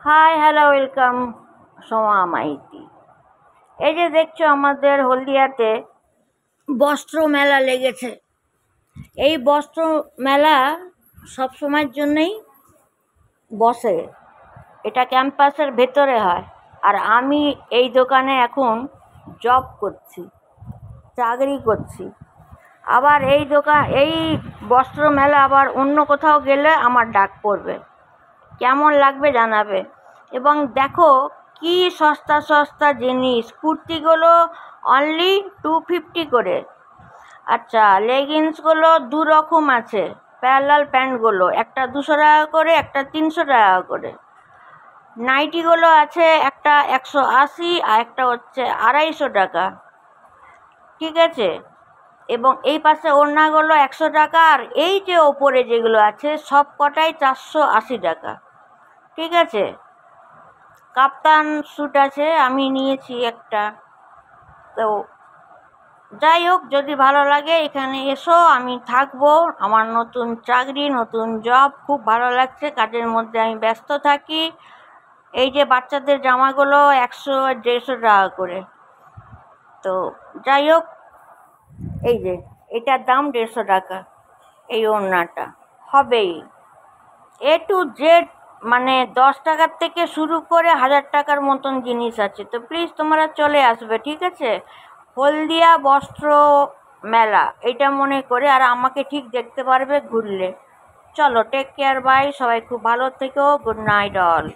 High hello welcome Soma Maiti. এই যে দেখছো আমাদের হলদিয়াতে বস্ত্র মেলা লেগেছে। এই বস্ত্র মেলা সব সময়ের জন্যই বসে। এটা ক্যাম্পাসের ভেতরে হয়। আর আমি এই দোকানে এখন জব করছি, চাকরি করছি। আবার এই বস্ত্র মেলা আবার অন্য কোথাও গেলে আমার ডাক পড়বে। কেমন লাগবে জানাবে। এবং দেখো কি সস্তা সস্তা জিনিস। কুর্তিগুলো অনলি 250 করে। আচ্ছা, লেগিংসগুলো দু রকম আছে। প্যারালাল প্যান্টগুলো একটা 200 টাকা করে, একটা 300 টাকা করে। নাইটিগুলো আছে একটা 180 আর একটা হচ্ছে 250 টাকা। ঠিক আছে। এবং এই পাশে ওড়নাগুলো 100 টাকা। আর এই যে ওপরে যেগুলো আছে সব কটাই 480 টাকা। ঠিক আছে। কাপ্তান স্যুট আছে, আমি নিয়েছি একটা। তো যাই হোক, যদি ভালো লাগে এখানে এসো, আমি থাকবো। আমার নতুন চাকরি, নতুন জব, খুব ভালো লাগছে। কাজের মধ্যে আমি ব্যস্ত থাকি। এই যে বাচ্চাদের জামাগুলো 100 আর 150 টাকা করে। তো যাই হোক, এই যে এটার দাম 150 টাকা। এই ওড়নাটা হবেই A to Z, মানে 10 টাকার থেকে শুরু করে 1000 টাকার মতন জিনিস আছে। তো প্লিজ তোমরা চলে আসবে, ঠিক আছে। হলদিয়া বস্ত্র মেলা এটা মনে করে, আর আমাকে ঠিক দেখতে পারবে ঘুরলে। চলো, টেক কেয়ার, বাই। সবাই খুব ভালো থেকো। Good night all.